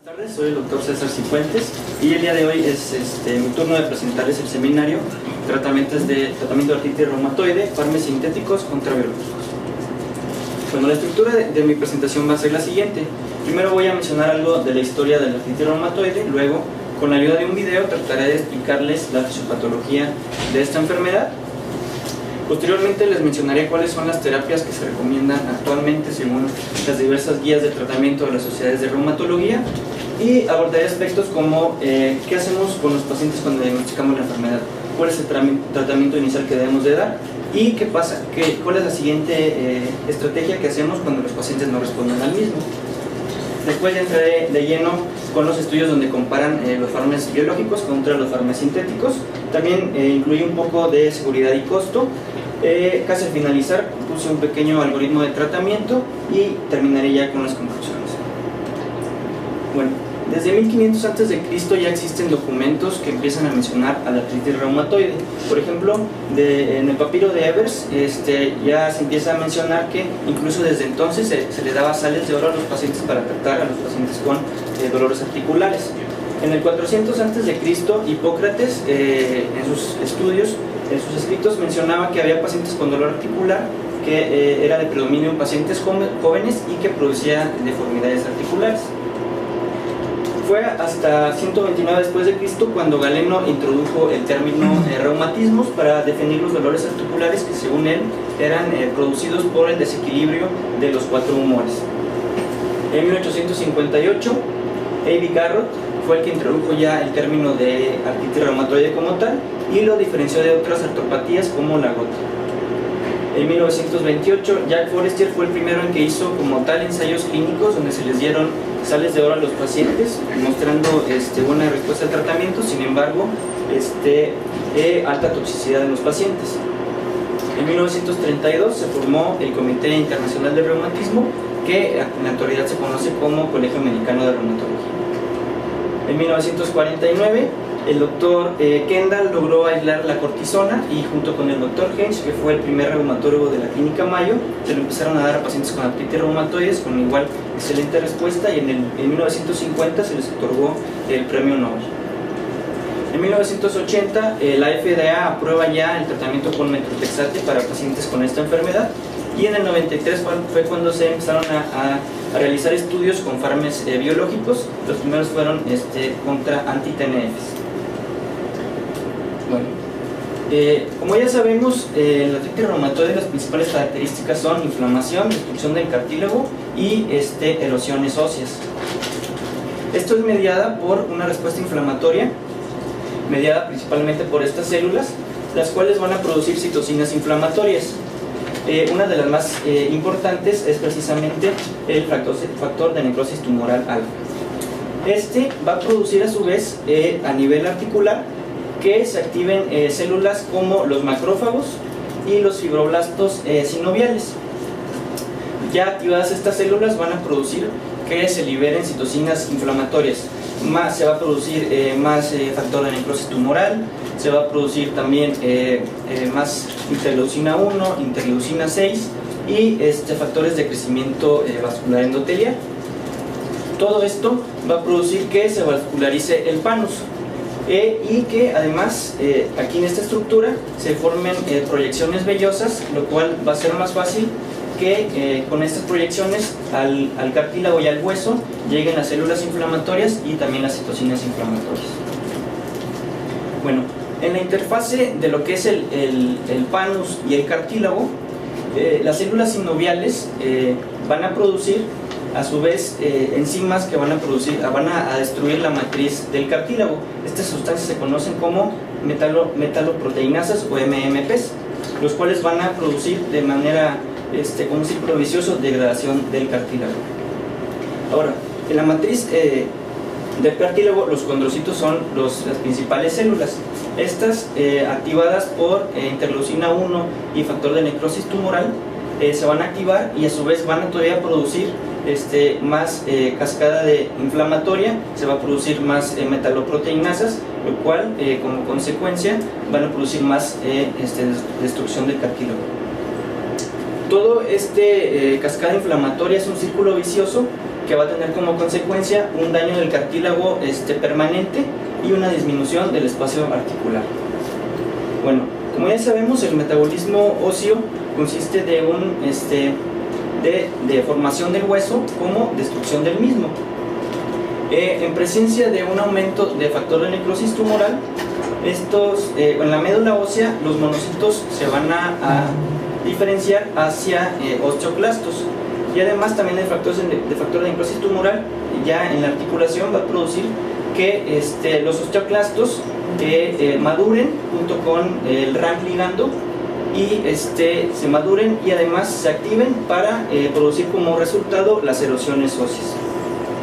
Buenas tardes, soy el doctor César Cifuentes y el día de hoy es mi turno de presentarles el seminario Tratamiento de artritis reumatoide, fármacos sintéticos contra biológicos. Bueno, la estructura de mi presentación va a ser la siguiente. Primero voy a mencionar algo de la historia de la artritis reumatoide, luego con la ayuda de un video trataré de explicarles la fisiopatología de esta enfermedad. Posteriormente les mencionaré cuáles son las terapias que se recomiendan actualmente según las diversas guías de tratamiento de las sociedades de reumatología y abordaré aspectos como qué hacemos con los pacientes cuando diagnosticamos la enfermedad, cuál es el tratamiento inicial que debemos de dar y qué pasa, cuál es la siguiente estrategia que hacemos cuando los pacientes no responden al mismo. Después entraré de lleno con los estudios donde comparan los fármacos biológicos contra los fármacos sintéticos. También incluí un poco de seguridad y costo. Casi al finalizar puse un pequeño algoritmo de tratamiento y terminaré ya con las conclusiones. Bueno, desde 1500 a.C. ya existen documentos que empiezan a mencionar a la artritis reumatoide. Por ejemplo, en el papiro de Evers ya se empieza a mencionar que incluso desde entonces se le daba sales de oro a los pacientes para tratar a los pacientes con dolores articulares. En el 400 a.C. Hipócrates en sus estudios, en sus escritos mencionaba que había pacientes con dolor articular que era de predominio en pacientes jóvenes y que producía deformidades articulares. Fue hasta 129 después de Cristo cuando Galeno introdujo el término reumatismos para definir los dolores articulares que según él eran producidos por el desequilibrio de los cuatro humores. En 1858 A.B. Garrott fue el que introdujo ya el término de artritis reumatoide como tal y lo diferenció de otras artropatías como la gota. En 1928 Jack Forestier fue el primero en que hizo como tal ensayos clínicos donde se les dieron sales de oro a los pacientes mostrando buena respuesta al tratamiento, sin embargo alta toxicidad en los pacientes. En 1932 se formó el Comité Internacional de Reumatismo que en la actualidad se conoce como Colegio Americano de Reumatología. En 1949 el doctor Kendall logró aislar la cortisona y junto con el doctor Hensch, que fue el primer reumatólogo de la clínica Mayo, se lo empezaron a dar a pacientes con artritis reumatoides con igual excelente respuesta y en 1950 se les otorgó el premio Nobel. En 1980 la FDA aprueba ya el tratamiento con metrotexate para pacientes con esta enfermedad y en el 93 fue cuando se empezaron a realizar estudios con fármacos biológicos. Los primeros fueron contra anti-TNFs. Bueno, como ya sabemos, la artritis reumatoide, las principales características son inflamación, destrucción del cartílago y erosiones óseas. Esto es mediada por una respuesta inflamatoria, mediada principalmente por estas células, las cuales van a producir citocinas inflamatorias. Una de las más importantes es precisamente el factor de necrosis tumoral alfa. Va a producir a su vez a nivel articular que se activen células como los macrófagos y los fibroblastos sinoviales. Ya activadas estas células van a producir que se liberen citocinas inflamatorias. Se va a producir más factor de necrosis tumoral, se va a producir también más interleucina 1, interleucina 6 y factores de crecimiento vascular endotelial. Todo esto va a producir que se vascularice el panus y que además aquí en esta estructura se formen proyecciones vellosas, lo cual va a ser más fácil que con estas proyecciones al cartílago y al hueso lleguen las células inflamatorias y también las citocinas inflamatorias. Bueno, en la interfase de lo que es el panus y el cartílago, las células sinoviales van a producir a su vez enzimas que van a destruir la matriz del cartílago. Estas sustancias se conocen como metaloproteinasas o MMPs, los cuales van a producir de manera como un círculo vicioso, degradación del cartílago. Ahora, en la matriz del cartílago, los condrocitos son las principales células. Estas, activadas por interleucina 1 y factor de necrosis tumoral, se van a activar y a su vez van a todavía producir más cascada inflamatoria, se va a producir más metaloproteinasas, lo cual como consecuencia van a producir más destrucción del cartílago. Todo cascada inflamatoria es un círculo vicioso que va a tener como consecuencia un daño del cartílago permanente y una disminución del espacio articular. Bueno, como ya sabemos, el metabolismo óseo consiste de de formación del hueso como destrucción del mismo. En presencia de un aumento de factor de necrosis tumoral, en la médula ósea los monocitos se van a diferenciar hacia osteoclastos, y además también el factor de necrosis tumoral ya en la articulación va a producir que los osteoclastos maduren junto con el RANK ligando y se maduren y además se activen para producir como resultado las erosiones óseas.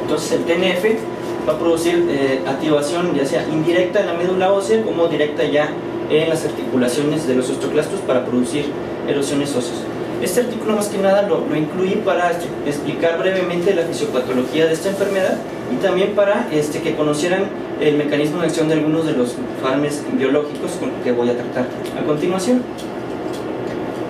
Entonces el TNF va a producir activación ya sea indirecta en la médula ósea como directa ya en las articulaciones de los osteoclastos para producir erosiones óseas. Este artículo más que nada lo incluí para explicar brevemente la fisiopatología de esta enfermedad y también para que conocieran el mecanismo de acción de algunos de los fármacos biológicos con los que voy a tratar a continuación.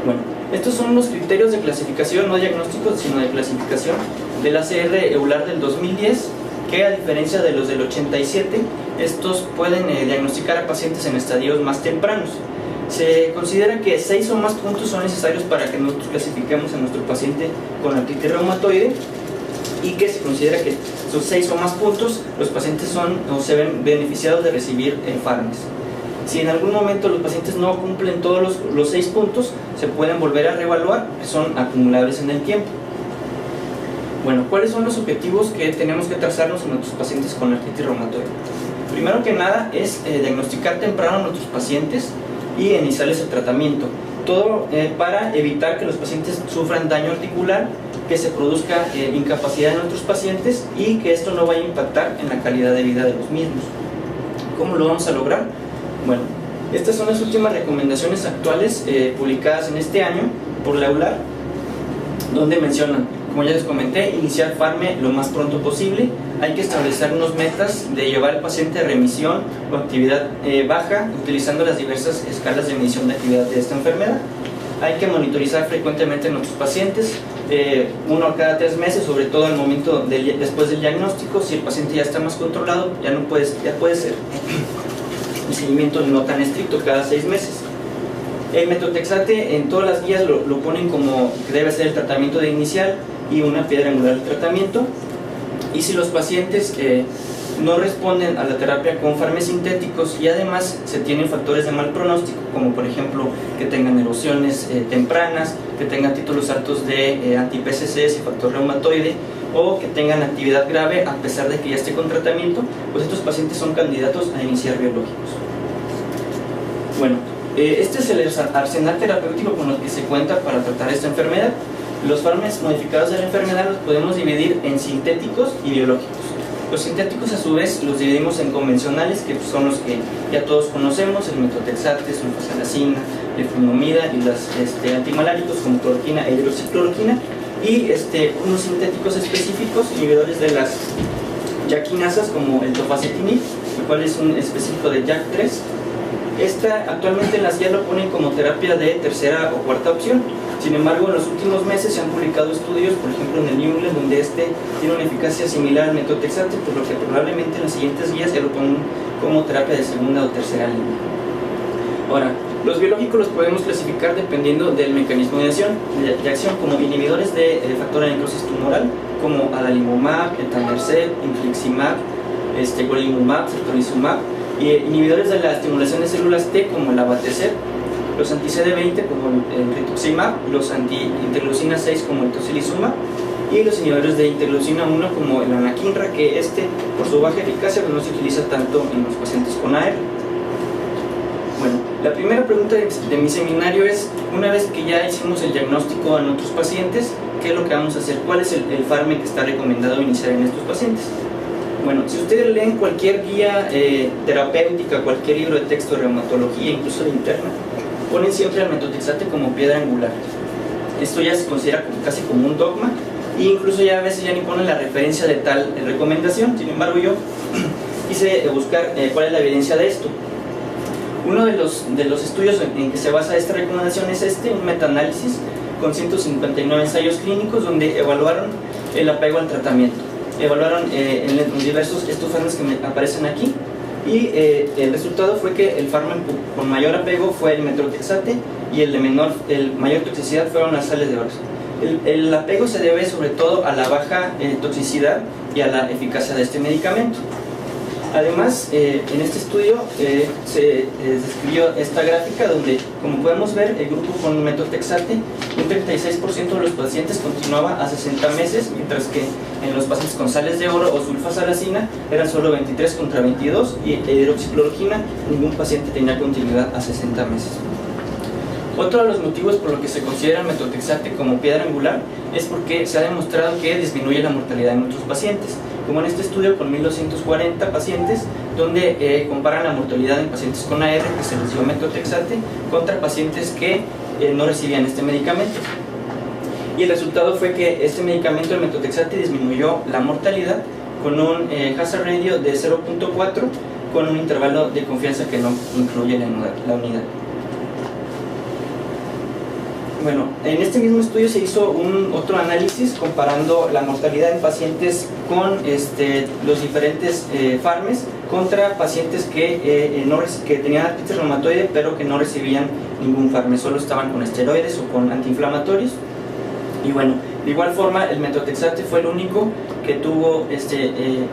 Bueno, estos son los criterios de clasificación, no diagnósticos, sino de clasificación del ACR EULAR del 2010, que a diferencia de los del 87, estos pueden diagnosticar a pacientes en estadios más tempranos. Se considera que 6 o más puntos son necesarios para que nosotros clasifiquemos a nuestro paciente con artritis reumatoide, y que se considera que esos 6 o más puntos los pacientes se ven beneficiados de recibir fármacos. Si en algún momento los pacientes no cumplen todos los 6 puntos, se pueden volver a reevaluar, que son acumulables en el tiempo. Bueno, ¿cuáles son los objetivos que tenemos que trazarnos en nuestros pacientes con artritis reumatoide? Primero que nada es diagnosticar temprano a nuestros pacientes y iniciarles el tratamiento. Todo para evitar que los pacientes sufran daño articular, que se produzca incapacidad en nuestros pacientes y que esto no vaya a impactar en la calidad de vida de los mismos. ¿Cómo lo vamos a lograr? Bueno, estas son las últimas recomendaciones actuales publicadas en este año por la EULAR, donde mencionan, como ya les comenté, iniciar FARME lo más pronto posible. Hay que establecer unos metas de llevar al paciente a remisión o actividad baja, utilizando las diversas escalas de medición de actividad de esta enfermedad. Hay que monitorizar frecuentemente a nuestros pacientes, uno a cada 3 meses, sobre todo al momento después del diagnóstico. Si el paciente ya está más controlado, ya puede ser un seguimiento no tan estricto, cada 6 meses. El metotrexate en todas las guías lo ponen como que debe ser el tratamiento de inicial y una piedra angular del tratamiento. Y si los pacientes no responden a la terapia con fármacos sintéticos y además se tienen factores de mal pronóstico, como por ejemplo que tengan erosiones tempranas, que tengan títulos altos de anti-PCCs y factor reumatoide, o que tengan actividad grave a pesar de que ya esté con tratamiento, pues estos pacientes son candidatos a iniciar biológicos. Bueno, este es el arsenal terapéutico con el que se cuenta para tratar esta enfermedad. Los fármacos modificados de la enfermedad los podemos dividir en sintéticos y biológicos. Los sintéticos a su vez los dividimos en convencionales, que son los que ya todos conocemos: el metotrexate, sulfasalazina, leflunomida y los antimaláricos como cloroquina e hidroxicloroquina, y unos sintéticos específicos, inhibidores de las JAK-quinasas como el tofacetinib, el cual es un específico de JAK3. Actualmente en las guías lo ponen como terapia de tercera o cuarta opción. Sin embargo, en los últimos meses se han publicado estudios, por ejemplo en el New England, donde tiene una eficacia similar al metotrexate, por lo que probablemente en las siguientes guías ya lo ponen como terapia de segunda o tercera línea. Ahora, los biológicos los podemos clasificar dependiendo del mecanismo de acción, como inhibidores de factor de necrosis tumoral, como adalimumab, etanercept, infliximab, golimumab, certolizumab, y inhibidores de la estimulación de células T, como el abatacept, los anti-CD20 como el rituximab, los anti-interleucina 6 como el tocilizumab, y los inhibidores de interleucina 1 como el anakinra, que por su baja eficacia no se utiliza tanto en los pacientes con AR. Bueno, la primera pregunta de mi seminario es, una vez que ya hicimos el diagnóstico a nuestros pacientes, ¿qué es lo que vamos a hacer? ¿Cuál es el fármaco que está recomendado iniciar en estos pacientes? Bueno, si ustedes leen cualquier guía terapéutica, cualquier libro de texto de reumatología, incluso de interna, ponen siempre al metotrexate como piedra angular. Esto ya se considera casi como un dogma, e incluso ya a veces ya ni ponen la referencia de tal recomendación. Sin embargo, yo quise buscar cuál es la evidencia de esto. Uno de los estudios en que se basa esta recomendación es un metaanálisis con 159 ensayos clínicos, donde evaluaron el apego al tratamiento. Evaluaron en los diversos estos fármacos que me aparecen aquí, y el resultado fue que el fármaco con mayor apego fue el metotrexate, y el mayor toxicidad fueron las sales de oro. El apego se debe sobre todo a la baja toxicidad y a la eficacia de este medicamento. Además, en este estudio se describió esta gráfica donde, como podemos ver, el grupo con metotrexate, un 36% de los pacientes continuaba a 60 meses, mientras que en los pacientes con sales de oro o sulfasalacina eran solo 23 contra 22, y hidroxicloroquina, ningún paciente tenía continuidad a 60 meses. Otro de los motivos por los que se considera el metotrexate como piedra angular es porque se ha demostrado que disminuye la mortalidad en otros pacientes, como en este estudio con 1240 pacientes, donde comparan la mortalidad en pacientes con AR que se les dio metotrexate contra pacientes que no recibían este medicamento. Y el resultado fue que este medicamento, el metotrexate, disminuyó la mortalidad con un hazard ratio de 0.4, con un intervalo de confianza que no incluye la unidad. Bueno, en este mismo estudio se hizo otro análisis comparando la mortalidad en pacientes con los diferentes fármacos contra pacientes que tenían artritis reumatoide pero que no recibían ningún fármaco, solo estaban con esteroides o con antiinflamatorios. Y bueno, de igual forma el metotrexate fue el único que tuvo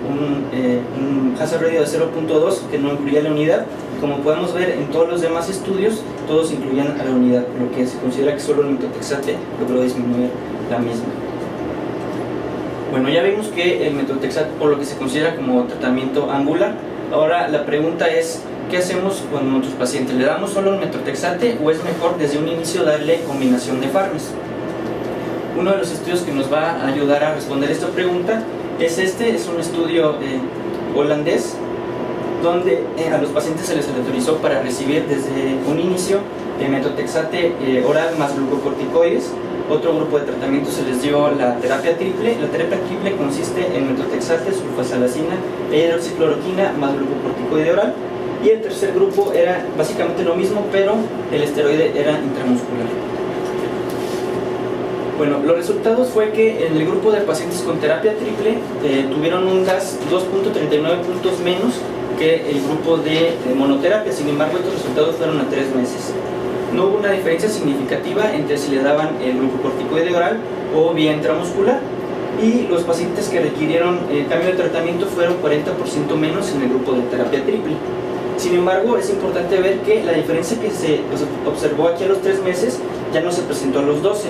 un hazard ratio de 0.2 que no incluía la unidad. Como podemos ver en todos los demás estudios, todos incluían a la unidad, por lo que se considera que solo el metotrexate logró disminuir la misma. Bueno, ya vimos que el metotrexate, por lo que se considera como tratamiento angular. Ahora la pregunta es, ¿qué hacemos con nuestros pacientes? ¿Le damos solo el metotrexate o es mejor desde un inicio darle combinación de fármacos? Uno de los estudios que nos va a ayudar a responder esta pregunta es un estudio holandés, donde a los pacientes se les autorizó para recibir desde un inicio metotrexate oral más glucocorticoides. Otro grupo de tratamiento se les dio la terapia triple. La terapia triple consiste en metotrexate, sulfasalacina e hidroxicloroquina más glucocorticoide oral. Y el tercer grupo era básicamente lo mismo, pero el esteroide era intramuscular. Bueno, los resultados fue que en el grupo de pacientes con terapia triple tuvieron un DAS 2.39 puntos menos que el grupo de monoterapia. Sin embargo, estos resultados fueron a 3 meses. No hubo una diferencia significativa entre si le daban el glucocorticoide oral o vía intramuscular, y los pacientes que requirieron cambio de tratamiento fueron 40% menos en el grupo de terapia triple. Sin embargo, es importante ver que la diferencia que se observó aquí a los 3 meses ya no se presentó a los 12.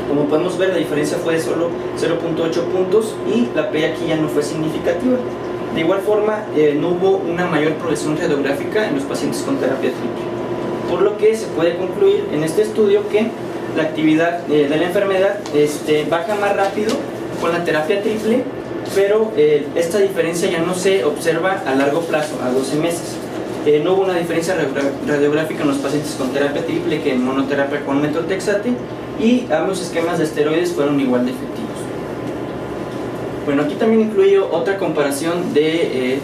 Como podemos ver, la diferencia fue de solo 0.8 puntos y la P aquí ya no fue significativa. De igual forma, no hubo una mayor progresión radiográfica en los pacientes con terapia triple, por lo que se puede concluir en este estudio que la actividad de la enfermedad baja más rápido con la terapia triple, pero esta diferencia ya no se observa a largo plazo, a 12 meses. No hubo una diferencia radiográfica en los pacientes con terapia triple que en monoterapia con metotrexate, y ambos esquemas de esteroides fueron igual de efectivos. Bueno, aquí también incluyo otra comparación de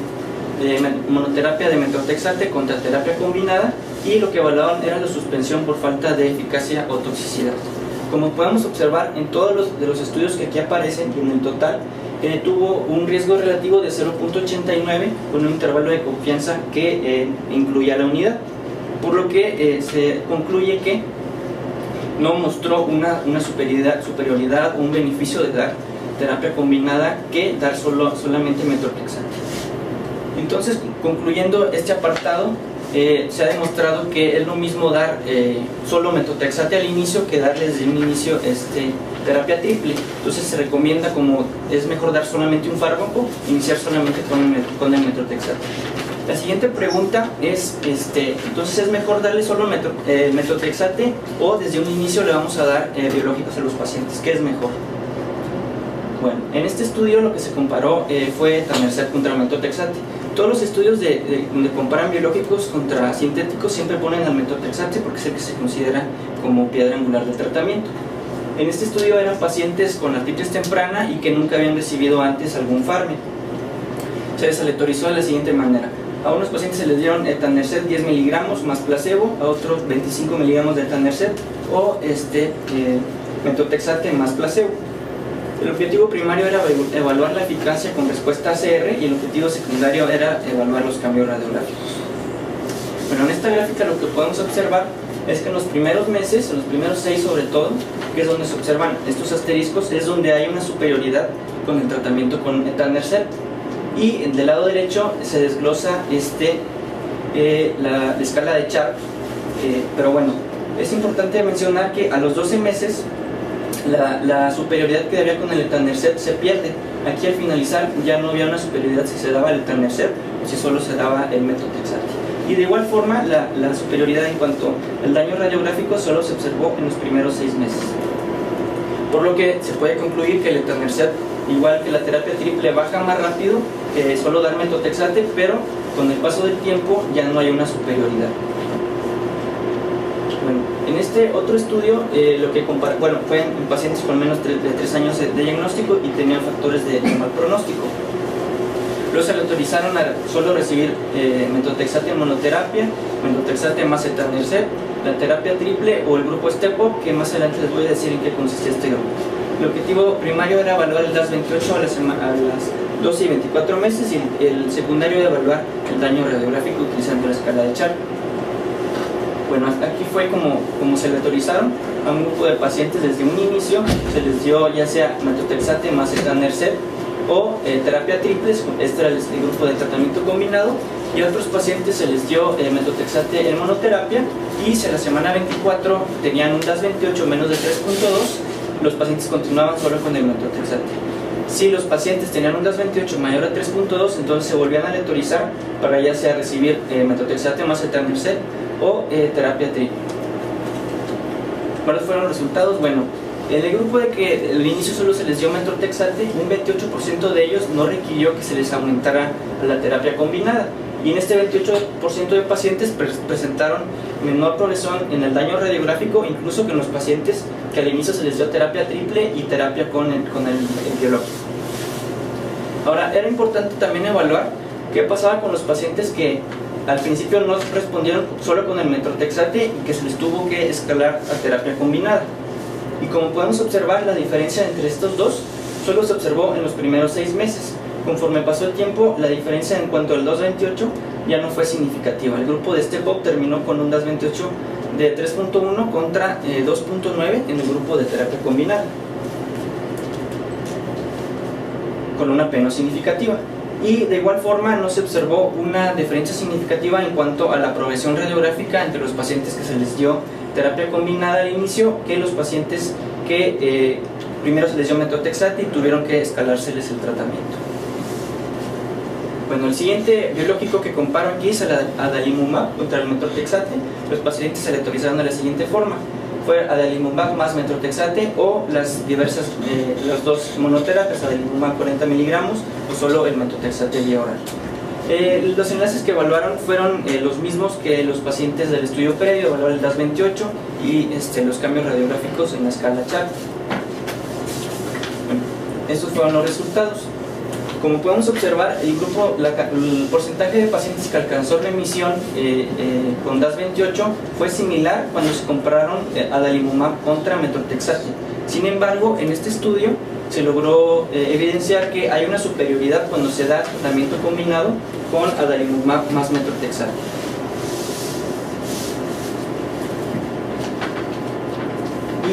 monoterapia de metotrexate contra terapia combinada, y lo que evaluaban era la suspensión por falta de eficacia o toxicidad. Como podemos observar en todos los estudios que aquí aparecen y en el total, tuvo un riesgo relativo de 0.89 con un intervalo de confianza que incluía la unidad, por lo que se concluye que no mostró una superioridad o un beneficio de dar terapia combinada que dar solamente metotrexate. Entonces, concluyendo este apartado, se ha demostrado que es lo mismo dar solo metotrexate al inicio que darle desde un inicio terapia triple. Entonces se recomienda, como es mejor dar solamente un fármaco, iniciar solamente con el metotrexate. La siguiente pregunta es, entonces es mejor darle solo metotrexate o desde un inicio le vamos a dar biológicos a los pacientes. ¿Qué es mejor? Bueno, en este estudio lo que se comparó fue etanercept contra metotrexate. Todos los estudios donde comparan biológicos contra sintéticos siempre ponen al metotrexate porque es el que se considera como piedra angular del tratamiento. En este estudio eran pacientes con artritis temprana y que nunca habían recibido antes algún fármaco. Se les aleatorizó de la siguiente manera: a unos pacientes se les dieron etanercept 10 miligramos más placebo, a otros 25 miligramos de etanercept o metotrexate más placebo. El objetivo primario era evaluar la eficacia con respuesta ACR y el objetivo secundario era evaluar los cambios radiográficos. Bueno, en esta gráfica lo que podemos observar es que en los primeros meses, en los primeros 6 sobre todo, que es donde se observan estos asteriscos, es donde hay una superioridad con el tratamiento con etanercept. Y del lado derecho se desglosa la escala de Sharp, pero bueno, es importante mencionar que a los 12 meses la superioridad que había con el etanercept se pierde. Aquí al finalizar ya no había una superioridad si se daba el etanercept o si solo se daba el metotrexate. Y de igual forma la superioridad en cuanto al daño radiográfico solo se observó en los primeros 6 meses. Por lo que se puede concluir que el etanercept, igual que la terapia triple, baja más rápido que solo dar metotrexate, pero con el paso del tiempo ya no hay una superioridad. Bueno, en este otro estudio lo que fue en pacientes con menos de 3 años de diagnóstico y tenían factores de mal pronóstico. Luego se le autorizaron a solo recibir metotrexate en monoterapia, metotrexate más etanercept, la terapia triple o el grupo STEP-UP, que más adelante les voy a decir en qué consistía este grupo. El objetivo primario era evaluar el DAS28 a las 12 y 24 meses y el secundario era evaluar el daño radiográfico utilizando la escala de Sharp. Bueno, aquí fue como se le autorizaron a un grupo de pacientes desde un inicio, se les dio ya sea metotrexate más etanercept o terapia triples, este era el grupo de tratamiento combinado, y a otros pacientes se les dio metotrexate en monoterapia y si a la semana 24 tenían un DAS28 menos de 3.2, los pacientes continuaban solo con el metotrexate. Si los pacientes tenían un DAS28 mayor a 3.2, entonces se volvían a aleatorizar para ya sea recibir metotrexate más etanercept o terapia triple. ¿Cuáles fueron los resultados? Bueno, en el grupo de que al inicio solo se les dio metotrexate, un 28% de ellos no requirió que se les aumentara la terapia combinada. Y en este 28% de pacientes presentaron menor progresión en el daño radiográfico, incluso que en los pacientes que al inicio se les dio terapia triple y terapia con el biológico. Ahora, era importante también evaluar qué pasaba con los pacientes que al principio no respondieron solo con el metotrexate y que se les tuvo que escalar a terapia combinada. Y como podemos observar, la diferencia entre estos dos solo se observó en los primeros 6 meses. Conforme pasó el tiempo, la diferencia en cuanto al DAS28 ya no fue significativa. El grupo de STEP-UP terminó con un DAS28 de 3.1 contra 2.9 en el grupo de terapia combinada, con una P no significativa. Y de igual forma no se observó una diferencia significativa en cuanto a la progresión radiográfica entre los pacientes que se les dio terapia combinada al inicio que los pacientes que primero se les dio metotrexate y tuvieron que escalárseles el tratamiento. Bueno, el siguiente biológico que comparo aquí es el adalimumab contra el metotrexate. Los pacientes se le autorizaron de la siguiente forma: fue adalimumab más metotrexate o las dos monoterapias, adalimumab 40 miligramos o solo el metotrexate vía oral. Los enlaces que evaluaron fueron los mismos que los pacientes del estudio previo, evaluaron el DAS28 y los cambios radiográficos en la escala Sharp. Bueno, estos fueron los resultados. Como podemos observar, el porcentaje de pacientes que alcanzó remisión con DAS28 fue similar cuando se compararon adalimumab contra metotrexate. Sin embargo, en este estudio se logró evidenciar que hay una superioridad cuando se da tratamiento combinado con adalimumab más metotrexate.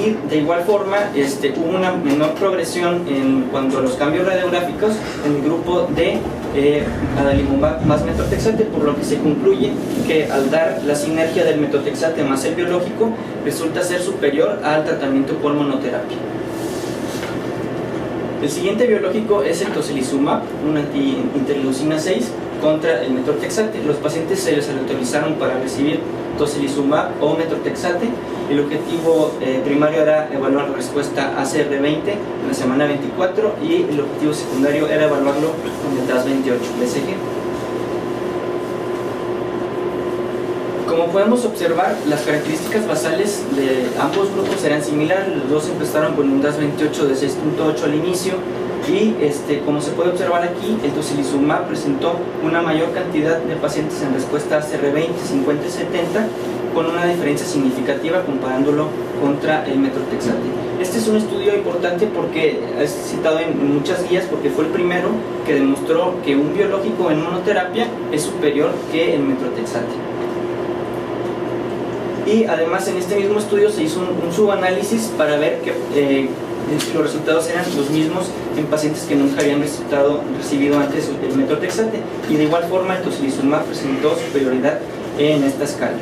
Y de igual forma hubo una menor progresión en cuanto a los cambios radiográficos en el grupo de adalimumab más metotrexate, por lo que se concluye que al dar la sinergia del metotrexate más el biológico resulta ser superior al tratamiento por monoterapia. El siguiente biológico es el tocilizumab, una anti-interleucina 6 contra el metotrexate. Los pacientes se les autorizaron para recibir tocilizumab o metotrexate. El objetivo primario era evaluar la respuesta ACR20 en la semana 24 y el objetivo secundario era evaluarlo con el DAS28 BCG. Como podemos observar, las características basales de ambos grupos eran similares. Los dos empezaron con un DAS28 de 6.8 al inicio y como se puede observar aquí, el tocilizumab presentó una mayor cantidad de pacientes en respuesta ACR20, 50 y 70 con una diferencia significativa comparándolo contra el metotrexate. Este es un estudio importante porque es citado en muchas guías porque fue el primero que demostró que un biológico en monoterapia es superior que el metotrexate. Y además en este mismo estudio se hizo un subanálisis para ver si los resultados eran los mismos en pacientes que nunca habían recibido antes el metotrexate, y de igual forma el tocilizumab presentó superioridad en esta escala.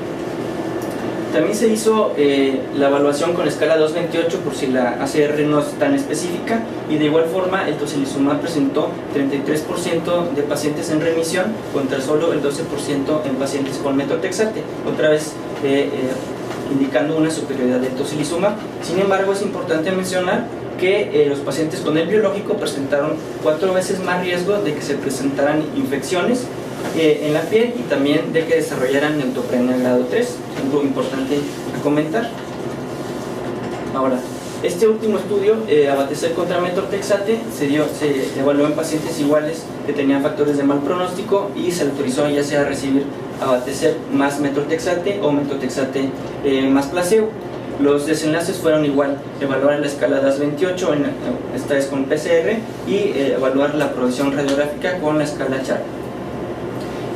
También se hizo la evaluación con escala 228 por si la ACR no es tan específica, y de igual forma el tocilizumab presentó 33% de pacientes en remisión contra solo el 12% en pacientes con metotrexate, otra vez indicando una superioridad del tocilizumab. Sin embargo, es importante mencionar que los pacientes con el biológico presentaron 4 veces más riesgo de que se presentaran infecciones en la piel y también de que desarrollaran neutropenia grado 3, algo importante a comentar. Ahora, este último estudio, abatacept contra metotrexate, se evaluó en pacientes iguales que tenían factores de mal pronóstico y se autorizó ya sea recibir abatacept más metotrexate o metotrexate más placebo. Los desenlaces fueron igual: evaluar la escala DAS28, esta vez con PCR, y evaluar la progresión radiográfica con la escala Chart.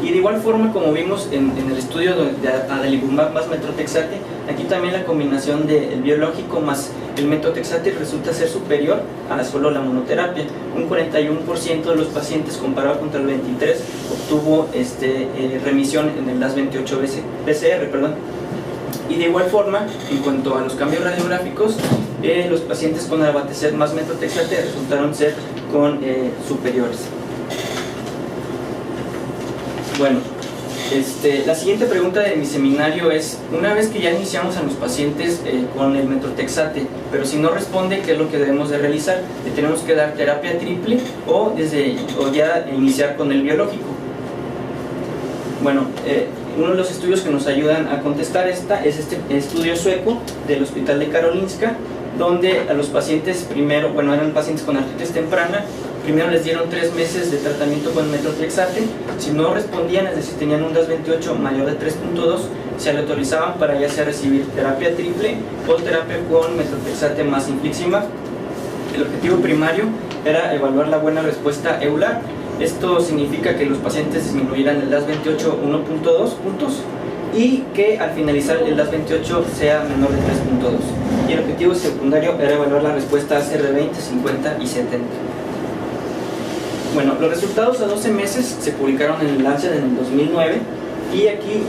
Y de igual forma, como vimos en el estudio de adalimumab más metotrexate, aquí también la combinación del biológico más el metotrexate resulta ser superior a solo la monoterapia. Un 41% de los pacientes, comparado contra el 23%, obtuvo remisión en el DAS28 PCR. Y de igual forma, en cuanto a los cambios radiográficos, los pacientes con abatacept más metotrexate resultaron ser superiores. Bueno, la siguiente pregunta de mi seminario es: una vez que ya iniciamos a los pacientes con el metotrexate, pero si no responde, ¿qué es lo que debemos de realizar? ¿Le tenemos que dar terapia triple o ya iniciar con el biológico? Bueno, uno de los estudios que nos ayudan a contestar esta es este estudio sueco del Hospital de Karolinska, donde a los pacientes eran pacientes con artritis temprana. Primero les dieron 3 meses de tratamiento con metotrexate. Si no respondían, es decir, tenían un DAS28 mayor de 3.2, se le autorizaban para ya sea recibir terapia triple o terapia con metotrexate más infliximab. El objetivo primario era evaluar la buena respuesta EULAR. Esto significa que los pacientes disminuyeran el DAS28 1.2 puntos y que al finalizar el DAS28 sea menor de 3.2. Y el objetivo secundario era evaluar la respuesta ACR20, 50 y 70. Bueno, los resultados a 12 meses se publicaron en el Lancet en el 2009, y aquí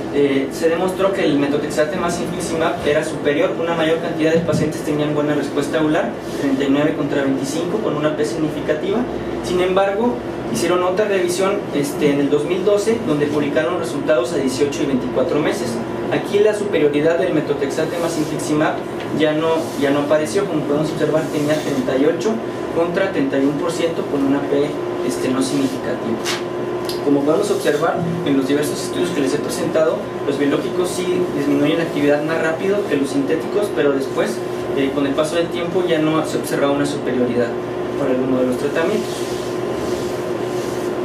se demostró que el metotrexate más infliximab era superior. Una mayor cantidad de pacientes tenían buena respuesta EULAR, 39 contra 25, con una P significativa. Sin embargo, hicieron otra revisión en el 2012, donde publicaron resultados a 18 y 24 meses. Aquí la superioridad del metotrexate más infliximab ya no apareció. Como podemos observar, tenía 38 contra 31%, con una P no significativa. Como podemos observar en los diversos estudios que les he presentado, los biológicos sí disminuyen la actividad más rápido que los sintéticos, pero después, con el paso del tiempo, ya no se observa una superioridad para alguno de los tratamientos.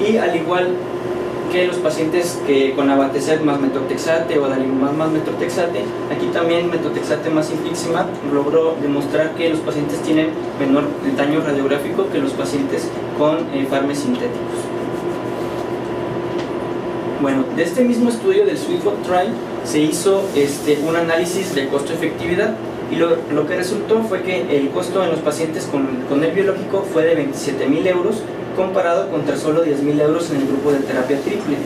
Y al igual que los pacientes con abatacept más metotrexate o adalimumab más metotrexate, aquí también metotrexate más infliximab logró demostrar que los pacientes tienen menor daño radiográfico que los pacientes con fármacos sintéticos. Bueno, de este mismo estudio del SweetSpot Trial se hizo un análisis de costo-efectividad, y lo que resultó fue que el costo en los pacientes con el biológico fue de 27.000 euros, comparado contra solo 10.000 euros en el grupo de terapia triple.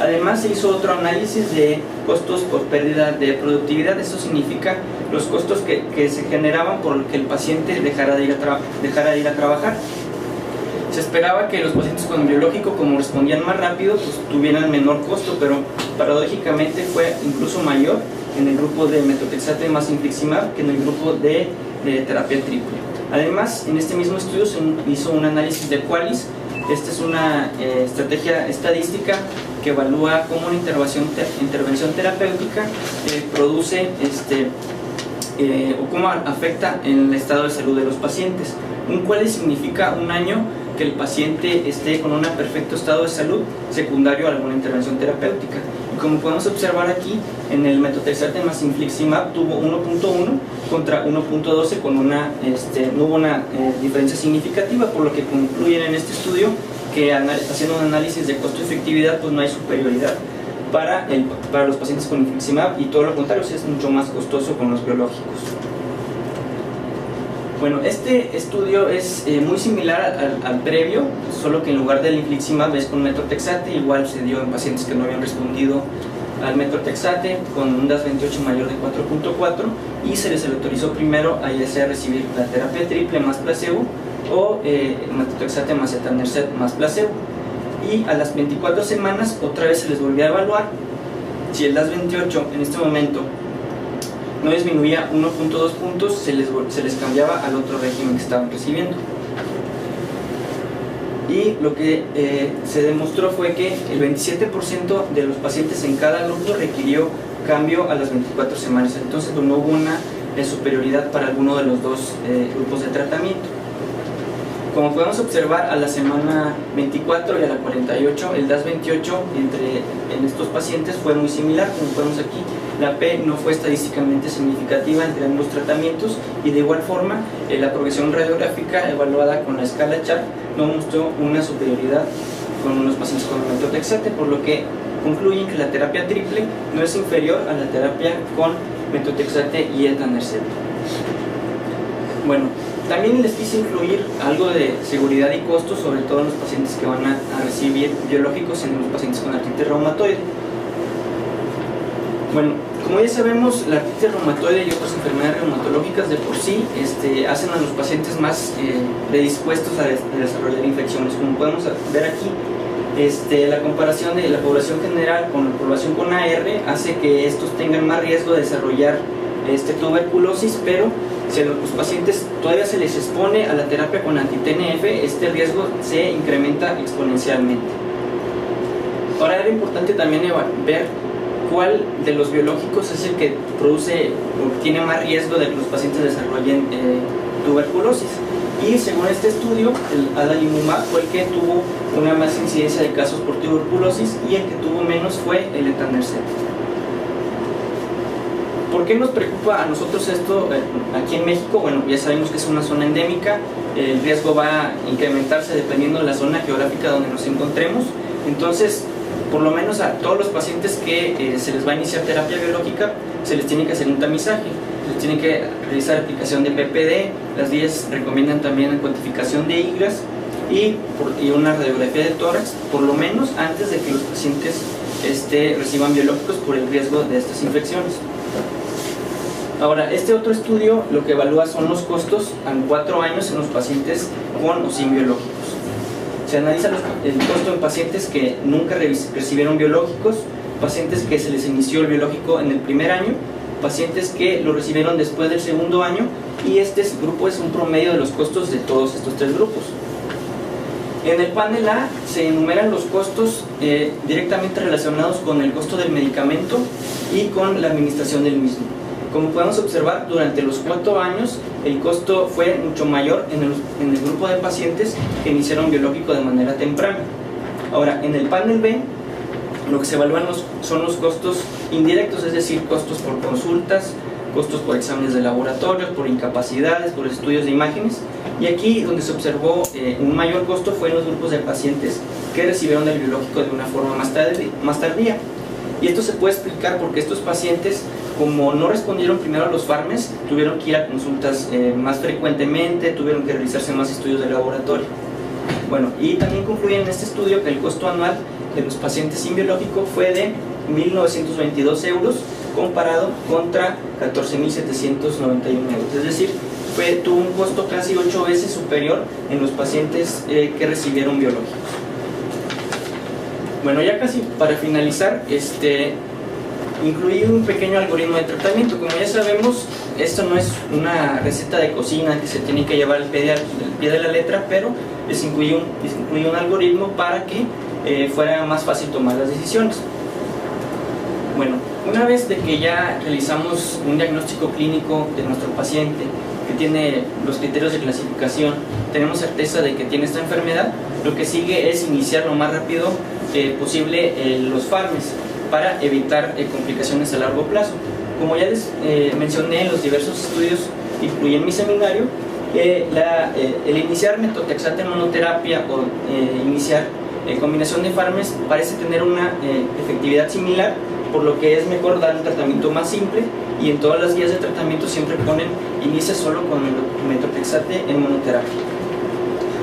Además, se hizo otro análisis de costos por pérdida de productividad. Esto significa los costos que se generaban por que el paciente dejara de ir a trabajar. Se esperaba que los pacientes con biológico, como respondían más rápido, pues tuvieran menor costo, pero paradójicamente fue incluso mayor en el grupo de metotrexate más infliximab que en el grupo de terapia triple. Además, en este mismo estudio se hizo un análisis de QALYs. Esta es una estrategia estadística que evalúa cómo una intervención terapéutica produce o cómo afecta en el estado de salud de los pacientes. Un QALY significa un año que el paciente esté con un perfecto estado de salud secundario a alguna intervención terapéutica. Como podemos observar aquí, en el metotrexate más infliximab tuvo 1.1 contra 1.12 con no hubo una diferencia significativa, por lo que concluyen en este estudio que haciendo un análisis de costo-efectividad pues no hay superioridad para los pacientes con infliximab, y todo lo contrario, es mucho más costoso con los biológicos. Bueno, este estudio es muy similar al previo, solo que en lugar del infliximab es con metotrexate. Igual se dio en pacientes que no habían respondido al metotrexate con un DAS28 mayor de 4.4, y se les autorizó primero a ya sea recibir la terapia triple más placebo o metotrexate más etanercept más placebo, y a las 24 semanas otra vez se les volvió a evaluar. Si el DAS28 en este momento no disminuía 1.2 puntos, se les cambiaba al otro régimen que estaban recibiendo. Y lo que se demostró fue que el 27% de los pacientes en cada grupo requirió cambio a las 24 semanas. Entonces no hubo una superioridad para alguno de los dos grupos de tratamiento. Como podemos observar, a la semana 24 y a la 48, el DAS28 en estos pacientes fue muy similar. Como podemos aquí, la P no fue estadísticamente significativa entre ambos tratamientos, y de igual forma la progresión radiográfica evaluada con la escala Chart no mostró una superioridad con los pacientes con metotrexate, por lo que concluyen que la terapia triple no es inferior a la terapia con metotrexate y etanercept. Bueno, también les quise incluir algo de seguridad y costo, sobre todo en los pacientes que van a recibir biológicos, en los pacientes con artritis reumatoide. Bueno, como ya sabemos, la artritis reumatoide y otras enfermedades reumatológicas de por sí hacen a los pacientes más predispuestos a desarrollar infecciones. Como podemos ver aquí, la comparación de la población general con la población con AR hace que estos tengan más riesgo de desarrollar tuberculosis, pero si a los pacientes todavía se les expone a la terapia con anti-TNF, este riesgo se incrementa exponencialmente. Ahora era importante también ver cuál de los biológicos es el que produce o tiene más riesgo de que los pacientes desarrollen tuberculosis. Y según este estudio, el adalimumab fue el que tuvo una más incidencia de casos por tuberculosis, y el que tuvo menos fue el etanercept. ¿Por qué nos preocupa a nosotros esto aquí en México? Bueno, ya sabemos que es una zona endémica, el riesgo va a incrementarse dependiendo de la zona geográfica donde nos encontremos. Entonces, por lo menos a todos los pacientes que se les va a iniciar terapia biológica, se les tiene que hacer un tamizaje, se les tiene que realizar aplicación de PPD, las guías recomiendan también la cuantificación de IGRAS y una radiografía de tórax, por lo menos antes de que los pacientes reciban biológicos por el riesgo de estas infecciones. Ahora, este otro estudio lo que evalúa son los costos en 4 años en los pacientes con o sin biológicos. Se analiza el costo en pacientes que nunca recibieron biológicos, pacientes que se les inició el biológico en el primer año, pacientes que lo recibieron después del segundo año, y este grupo es un promedio de los costos de todos estos 3 grupos. En el panel A se enumeran los costos directamente relacionados con el costo del medicamento y con la administración del mismo. Como podemos observar, durante los 4 años el costo fue mucho mayor en el grupo de pacientes que iniciaron biológico de manera temprana. Ahora, en el panel B, lo que se evalúan son los costos indirectos, es decir, costos por consultas, costos por exámenes de laboratorio, por incapacidades, por estudios de imágenes. Y aquí donde se observó un mayor costo fue en los grupos de pacientes que recibieron el biológico de una forma más tardía. Y esto se puede explicar porque estos pacientes, como no respondieron primero a los FARMES, tuvieron que ir a consultas más frecuentemente, tuvieron que realizarse más estudios de laboratorio. Bueno, y también concluye en este estudio que el costo anual de los pacientes sin biológico fue de 1.922 euros comparado contra 14.791 euros. Es decir, tuvo un costo casi 8 veces superior en los pacientes que recibieron biológicos. Bueno, ya casi para finalizar, incluí un pequeño algoritmo de tratamiento. Como ya sabemos, esto no es una receta de cocina que se tiene que llevar al pie de la letra, pero les incluí un algoritmo para que fuera más fácil tomar las decisiones. Bueno, una vez de que ya realizamos un diagnóstico clínico de nuestro paciente, que tiene los criterios de clasificación, tenemos certeza de que tiene esta enfermedad, lo que sigue es iniciar lo más rápido posible los FARMES. para evitar complicaciones a largo plazo. Como ya les mencioné, los diversos estudios que incluí en mi seminario, el iniciar metotrexate monoterapia o iniciar combinación de fármacos parece tener una efectividad similar, por lo que es mejor dar un tratamiento más simple, y en todas las guías de tratamiento siempre ponen inicia solo con metotrexate en monoterapia.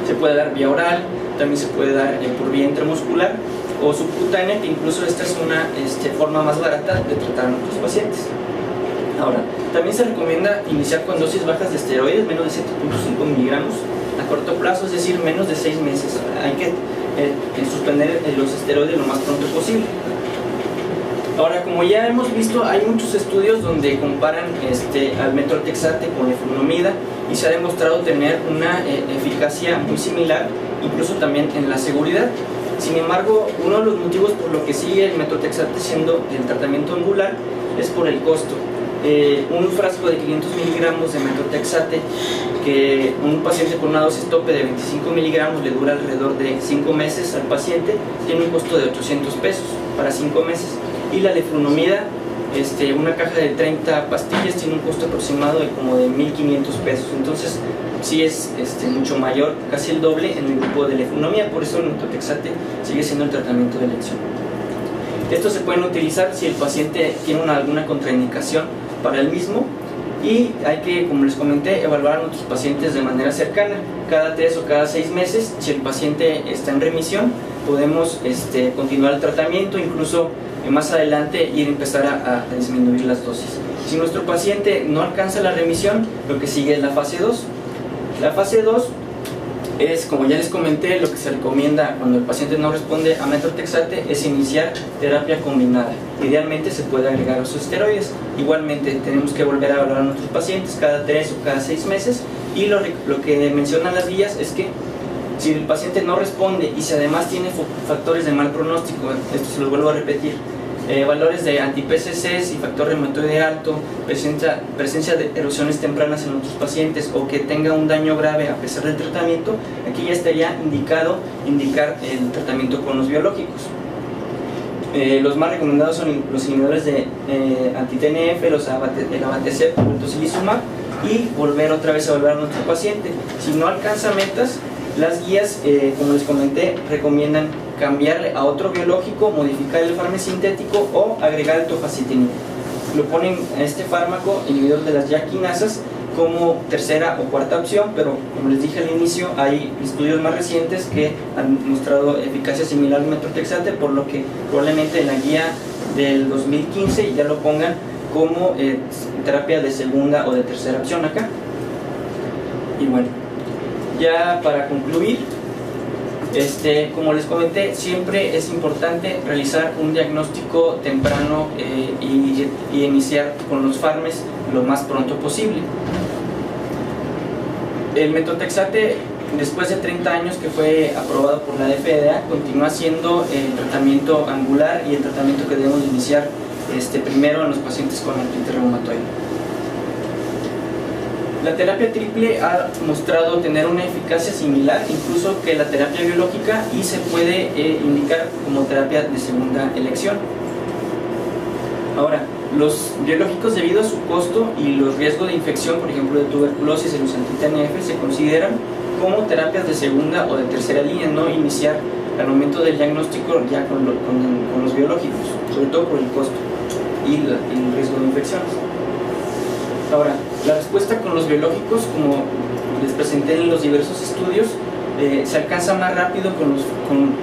Se puede dar vía oral, también se puede dar por vía intramuscular o subcutánea, que incluso esta es una forma más barata de tratar a nuestros pacientes. Ahora, también se recomienda iniciar con dosis bajas de esteroides, menos de 7.5 miligramos a corto plazo, es decir, menos de 6 meses. Hay que suspender los esteroides lo más pronto posible. Ahora, como ya hemos visto, hay muchos estudios donde comparan al metotrexate con efrunomida y se ha demostrado tener una eficacia muy similar, incluso también en la seguridad. Sin embargo, uno de los motivos por lo que sigue el metotrexate siendo el tratamiento angular es por el costo. Un frasco de 500 miligramos de metotrexate que un paciente con una dosis tope de 25 miligramos le dura alrededor de 5 meses al paciente, tiene un costo de 800 pesos para 5 meses. Y la leflunomida, una caja de 30 pastillas tiene un costo aproximado de como de 1.500 pesos. Entonces sí es mucho mayor, casi el doble en el grupo de leflunomida, por eso el metotrexate sigue siendo el tratamiento de elección. Estos se pueden utilizar si el paciente tiene alguna contraindicación para el mismo, y hay que, como les comenté, evaluar a nuestros pacientes de manera cercana, cada 3 o cada 6 meses. Si el paciente está en remisión, podemos continuar el tratamiento, incluso más adelante ir a empezar a disminuir las dosis. Si nuestro paciente no alcanza la remisión, lo que sigue es la fase 2. La fase 2 es, como ya les comenté, lo que se recomienda cuando el paciente no responde a metotrexate es iniciar terapia combinada. Idealmente se puede agregar los esteroides. Igualmente tenemos que volver a evaluar a nuestros pacientes cada 3 o cada 6 meses, y lo que mencionan las guías es que si el paciente no responde y si además tiene factores de mal pronóstico, esto se los vuelvo a repetir, valores de anti-PCCs y factor reumatoide alto, presencia de erosiones tempranas en nuestros pacientes, o que tenga un daño grave a pesar del tratamiento, aquí ya estaría indicado indicar el tratamiento con los biológicos. Los más recomendados son los inhibidores de anti-TNF, el abatacept, el tocilizumab, y volver otra vez a evaluar a nuestro paciente. Si no alcanza metas, las guías, como les comenté, recomiendan cambiarle a otro biológico, modificar el fármaco sintético o agregar el tofacitinib. Lo ponen a este fármaco, inhibidor de las JAK quinasas, como tercera o cuarta opción, pero como les dije al inicio, hay estudios más recientes que han mostrado eficacia similar al metotrexate, por lo que probablemente en la guía del 2015 ya lo pongan como terapia de segunda o de tercera opción acá. Y bueno, ya para concluir, como les comenté, siempre es importante realizar un diagnóstico temprano y iniciar con los fármacos lo más pronto posible. El metotrexate, después de 30 años que fue aprobado por la FDA, continúa siendo el tratamiento angular y el tratamiento que debemos iniciar primero en los pacientes con artritis reumatoide. La terapia triple ha mostrado tener una eficacia similar incluso que la terapia biológica, y se puede indicar como terapia de segunda elección. Ahora, los biológicos, debido a su costo y los riesgos de infección, por ejemplo de tuberculosis en los anti-TNF, se consideran como terapias de segunda o de tercera línea, no iniciar al momento del diagnóstico ya con los biológicos, sobre todo por el costo y el riesgo de infecciones. Ahora, la respuesta con los biológicos, como les presenté en los diversos estudios, se alcanza más rápido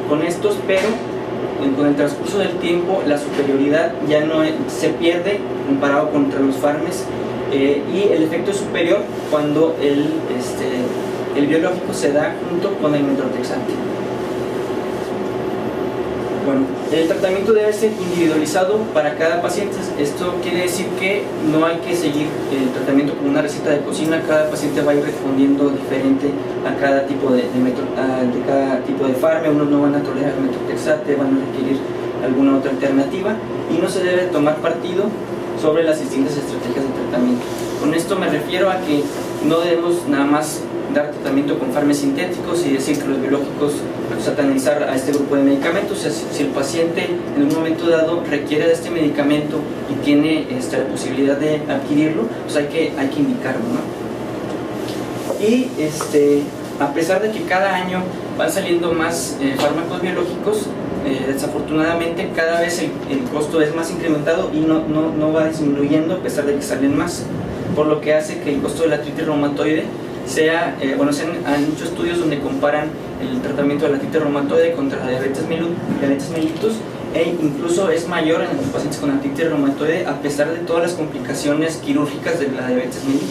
con estos, pero con el transcurso del tiempo la superioridad ya no se pierde comparado contra los fármacos, y el efecto es superior cuando el biológico se da junto con el metotrexate. Bueno, el tratamiento debe ser individualizado para cada paciente. Esto quiere decir que no hay que seguir el tratamiento con una receta de cocina. Cada paciente va a ir respondiendo diferente a cada tipo de fármaco. Unos no van a tolerar el metotrexate, van a requerir alguna otra alternativa, y no se debe tomar partido sobre las distintas estrategias de tratamiento. Con esto me refiero a que no debemos nada más dar tratamiento con fármacos sintéticos y decir que los biológicos, pues, satanizar a este grupo de medicamentos. O sea, si el paciente en un momento dado requiere de este medicamento y tiene la posibilidad de adquirirlo, pues hay que indicarlo, ¿no? Y a pesar de que cada año van saliendo más fármacos biológicos, desafortunadamente cada vez el costo es más incrementado y no va disminuyendo a pesar de que salen más, por lo que hace que el costo de la artritis reumatoide sea, hay muchos estudios donde comparan el tratamiento de la artritis reumatoide contra la diabetes mellitus, e incluso es mayor en los pacientes con artritis reumatoide a pesar de todas las complicaciones quirúrgicas de la diabetes mellitus.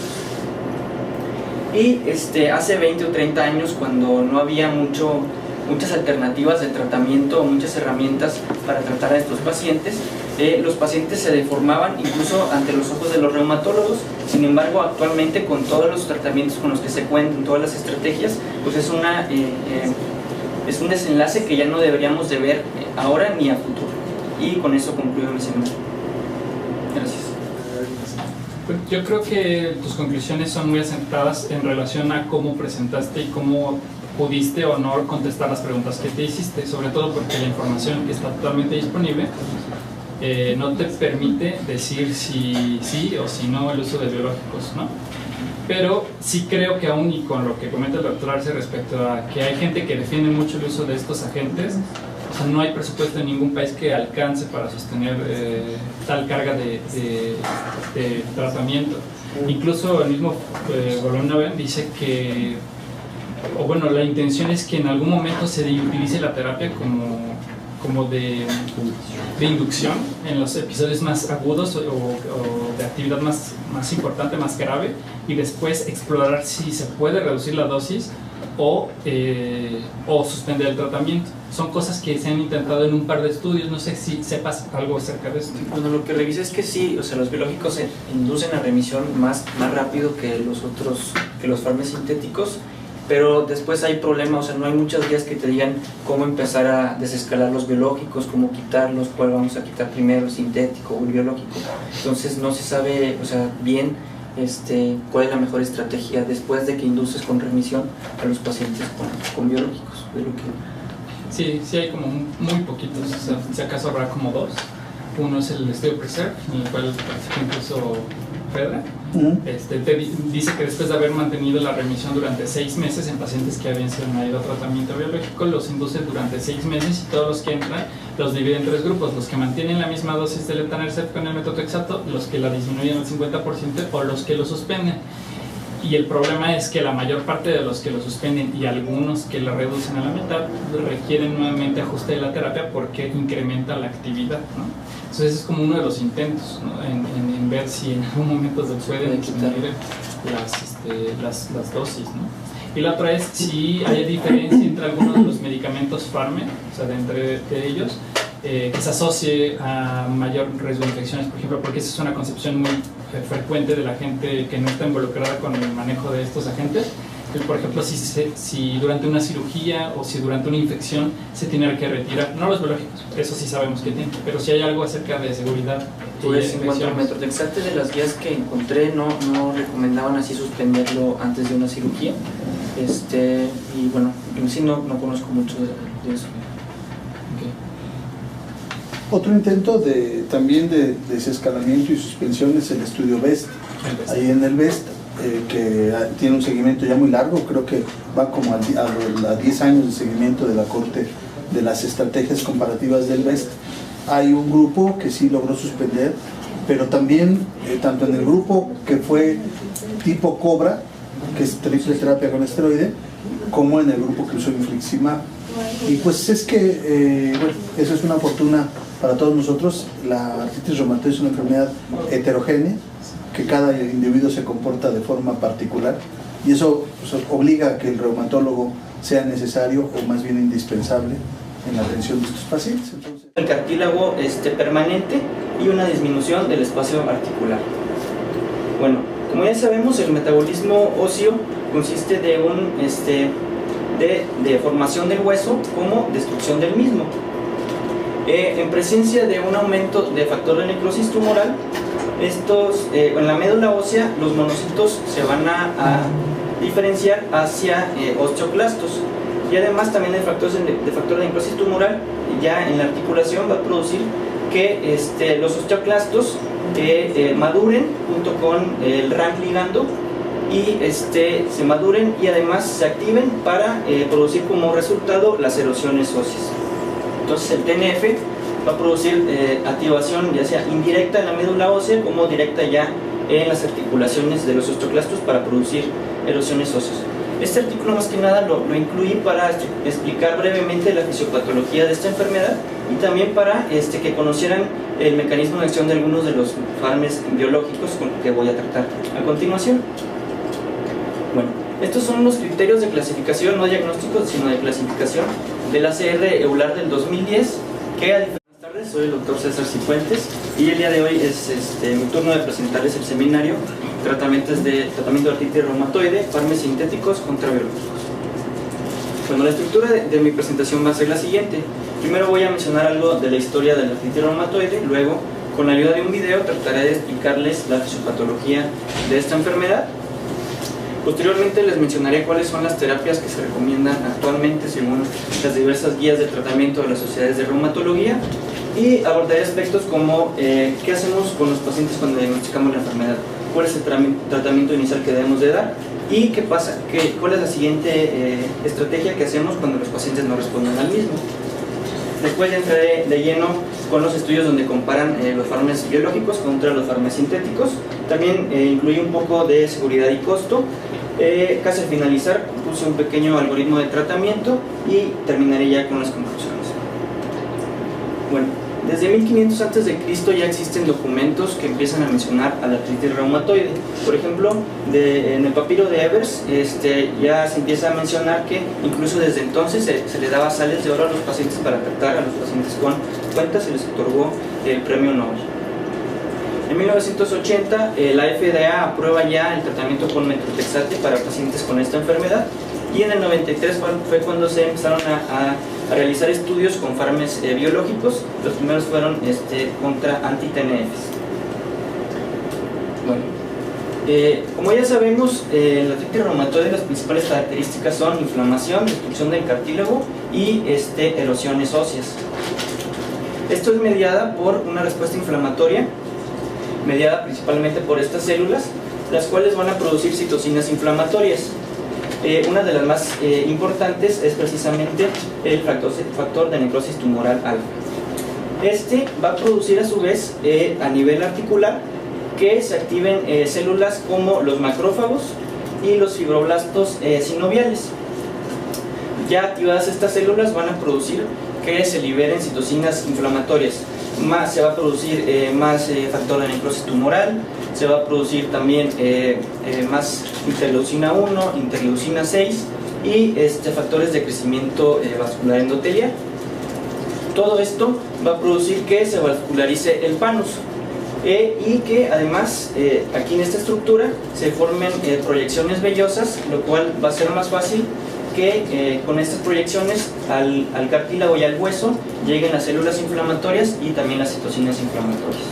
Y hace 20 o 30 años, cuando no había muchas alternativas de tratamiento o muchas herramientas para tratar a estos pacientes, los pacientes se deformaban incluso ante los ojos de los reumatólogos. Sin embargo, actualmente, con todos los tratamientos con los que se cuentan, todas las estrategias, pues es un desenlace que ya no deberíamos de ver ahora ni a futuro. Y con eso concluyo mi seminario. Gracias. Yo creo que tus conclusiones son muy acertadas en relación a cómo presentaste y cómo pudiste o no contestar las preguntas que te hiciste, sobre todo porque la información que está totalmente disponible no te permite decir si sí o si no el uso de biológicos, ¿no? Pero sí creo que aún, y con lo que comenta el doctor Arce respecto a que hay gente que defiende mucho el uso de estos agentes, o sea, no hay presupuesto en ningún país que alcance para sostener tal carga de tratamiento. Incluso el mismo Volonnoven dice que, o bueno, la intención es que en algún momento se utilice la terapia como de inducción en los episodios más agudos o de actividad más importante, más grave, y después explorar si se puede reducir la dosis o suspender el tratamiento. Son cosas que se han intentado en un par de estudios. No sé si sepas algo acerca de esto. Bueno, lo que revisé es que sí, o sea, los biológicos se inducen a remisión más rápido que los fármacos sintéticos, pero después hay problemas, o sea, no hay muchas guías que te digan cómo empezar a desescalar los biológicos, cómo quitarlos, cuál vamos a quitar primero, el sintético o el biológico. Entonces no se sabe, o sea, bien cuál es la mejor estrategia después de que induces con remisión a los pacientes con biológicos. De lo que... Sí, hay como muy poquitos, o sea, si acaso habrá como dos. Uno es el estudio PRESERVE, en el cual participa incluso Fedra. Dice que después de haber mantenido la remisión durante 6 meses en pacientes que habían sometido a tratamiento biológico, los induce durante 6 meses y todos los que entran los divide en 3 grupos: los que mantienen la misma dosis de letanercept con el metotrexato, los que la disminuyen al 50% o los que lo suspenden. Y el problema es que la mayor parte de los que lo suspenden y algunos que lo reducen a la mitad requieren nuevamente ajuste de la terapia porque incrementa la actividad, ¿no? Entonces es como uno de los intentos, ¿no? en ver si en algún momento se pueden disminuir las dosis, ¿no? Y la otra es si hay diferencia entre algunos de los medicamentos fármacos, o sea, entre ellos, que se asocie a mayor riesgo de infecciones, por ejemplo, porque esa es una concepción muy frecuente de la gente que no está involucrada con el manejo de estos agentes. Por ejemplo, si durante una cirugía o si durante una infección se tiene que retirar, no los biológicos, eso sí sabemos que tiene, pero si hay algo acerca de seguridad. Pues en cuanto al metotrexate, de las guías que encontré, no recomendaban así suspenderlo antes de una cirugía. Y bueno, en sí no conozco mucho de eso. Otro intento también de desescalamiento y suspensión es el estudio BEST. Ahí en el BEST, que tiene un seguimiento ya muy largo, creo que va como a 10 años de seguimiento de la Corte de las estrategias comparativas del BEST. Hay un grupo que sí logró suspender, pero también, tanto en el grupo que fue tipo COBRA, que es triple terapia con esteroide, como en el grupo que usó infliximab. Y pues es que, bueno, eso es una fortuna para todos nosotros. La artritis reumatoide es una enfermedad heterogénea, que cada individuo se comporta de forma particular, y eso pues, obliga a que el reumatólogo sea necesario o más bien indispensable en la atención de estos pacientes. Entonces, el cartílago permanente y una disminución del espacio articular. Bueno, como ya sabemos, el metabolismo óseo consiste de formación del hueso como destrucción del mismo. En presencia de un aumento de factor de necrosis tumoral, en la médula ósea los monocitos se van a diferenciar hacia osteoclastos. Y además también el factor de necrosis tumoral ya en la articulación va a producir que los osteoclastos maduren junto con el RANK ligando y se maduren y además se activen para producir como resultado las erosiones óseas. Entonces el TNF va a producir activación ya sea indirecta en la médula ósea como directa ya en las articulaciones de los osteoclastos para producir erosiones óseas. Este artículo más que nada lo incluí para explicar brevemente la fisiopatología de esta enfermedad y también para que conocieran el mecanismo de acción de algunos de los fármacos biológicos con que voy a tratar a continuación. Bueno, estos son los criterios de clasificación, no diagnósticos, sino de clasificación del ACR EULAR del 2010, que buenas tardes, soy el doctor César Cifuentes y el día de hoy es mi turno de presentarles el seminario tratamiento de artritis reumatoide, fármacos sintéticos contra biológicos. Bueno, la estructura de mi presentación va a ser la siguiente. Primero voy a mencionar algo de la historia de la artritis reumatoide, luego con la ayuda de un video trataré de explicarles la fisiopatología de esta enfermedad. Posteriormente les mencionaré cuáles son las terapias que se recomiendan actualmente según las diversas guías de tratamiento de las sociedades de reumatología y abordaré aspectos como qué hacemos con los pacientes cuando diagnosticamos la enfermedad, cuál es el tratamiento inicial que debemos de dar y qué pasa, cuál es la siguiente estrategia que hacemos cuando los pacientes no responden al mismo. Después entraré de lleno con los estudios donde comparan los fármacos biológicos contra los fármacos sintéticos. También incluí un poco de seguridad y costo. Casi al finalizar puse un pequeño algoritmo de tratamiento y terminaré ya con las conclusiones. Bueno, desde 1500 a.C. ya existen documentos que empiezan a mencionar a la artritis reumatoide. Por ejemplo, en el papiro de Evers ya se empieza a mencionar que incluso desde entonces se le daba sales de oro a los pacientes para tratar a los pacientes con cuentas, se les otorgó el premio Nobel. En 1980 la FDA aprueba ya el tratamiento con metrotexate para pacientes con esta enfermedad y en el 93 fue cuando se empezaron a realizar estudios con fármacos biológicos. Los primeros fueron contra anti-TNFs. Bueno, como ya sabemos, la artritis reumatoide, las principales características son inflamación, destrucción del cartílago y erosiones óseas. Esto es mediada por una respuesta inflamatoria, mediada principalmente por estas células, las cuales van a producir citocinas inflamatorias. Una de las más importantes es precisamente el factor de necrosis tumoral alfa. Va a producir a su vez a nivel articular que se activen células como los macrófagos y los fibroblastos sinoviales. Ya activadas estas células van a producir que se liberen citocinas inflamatorias. Se va a producir más factor de necrosis tumoral, se va a producir también más interleucina 1, interleucina 6 y factores de crecimiento vascular endotelial. Todo esto va a producir que se vascularice el panus y que además aquí en esta estructura se formen proyecciones vellosas, lo cual va a ser más fácil que con estas proyecciones al cartílago y al hueso lleguen las células inflamatorias y también las citocinas inflamatorias.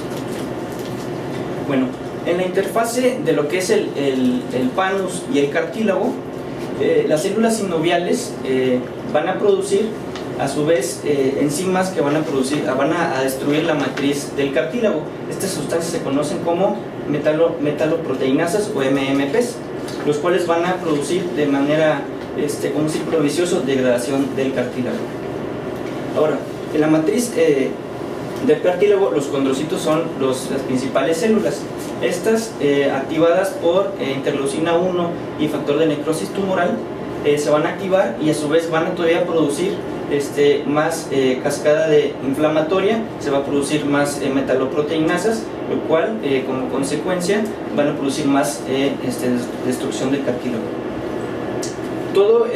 Bueno, en la interfase de lo que es el panus y el cartílago, las células sinoviales van a producir a su vez enzimas que van a destruir la matriz del cartílago. Estas sustancias se conocen como metaloproteinasas o MMPs, los cuales van a producir de manera un círculo vicioso de degradación del cartílago. Ahora, en la matriz del cartílago, los condrocitos son las principales células. Estas, activadas por interleucina 1 y factor de necrosis tumoral, se van a activar y a su vez van a todavía producir más cascada inflamatoria, se va a producir más metaloproteinasas, lo cual como consecuencia van a producir más destrucción del cartílago. Todo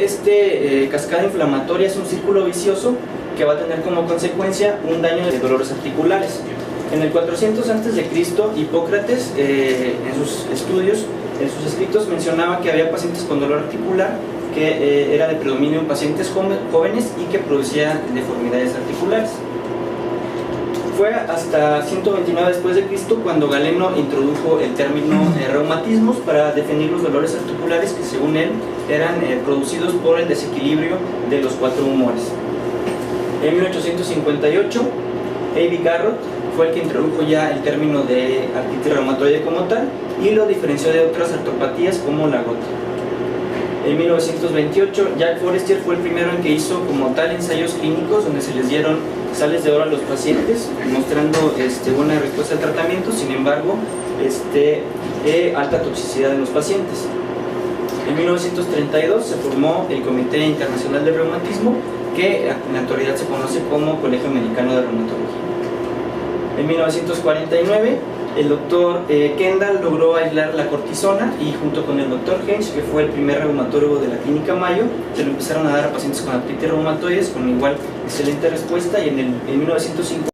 cascada inflamatoria es un círculo vicioso que va a tener como consecuencia un daño de dolores articulares. En el 400 a.C., Hipócrates en sus estudios, en sus escritos, mencionaba que había pacientes con dolor articular que era de predominio en pacientes jóvenes y que producía deformidades articulares. Fue hasta 129 después de Cristo cuando Galeno introdujo el término reumatismos para definir los dolores articulares que según él eran producidos por el desequilibrio de los 4 humores. En 1858, A.B. Garrott fue el que introdujo ya el término de artritis reumatoide como tal y lo diferenció de otras artropatías como la gota. En 1928, Jack Forestier fue el primero en que hizo como tal ensayos clínicos donde se les dieron sales de oro a los pacientes, mostrando buena respuesta al tratamiento, sin embargo, alta toxicidad en los pacientes. En 1932 se formó el Comité Internacional de Reumatismo, que en la actualidad se conoce como Colegio Americano de Reumatología. En 1949, el doctor Kendall logró aislar la cortisona y junto con el doctor Heinz, que fue el primer reumatólogo de la clínica Mayo, se lo empezaron a dar a pacientes con artritis reumatoides con igual excelente respuesta y en 1950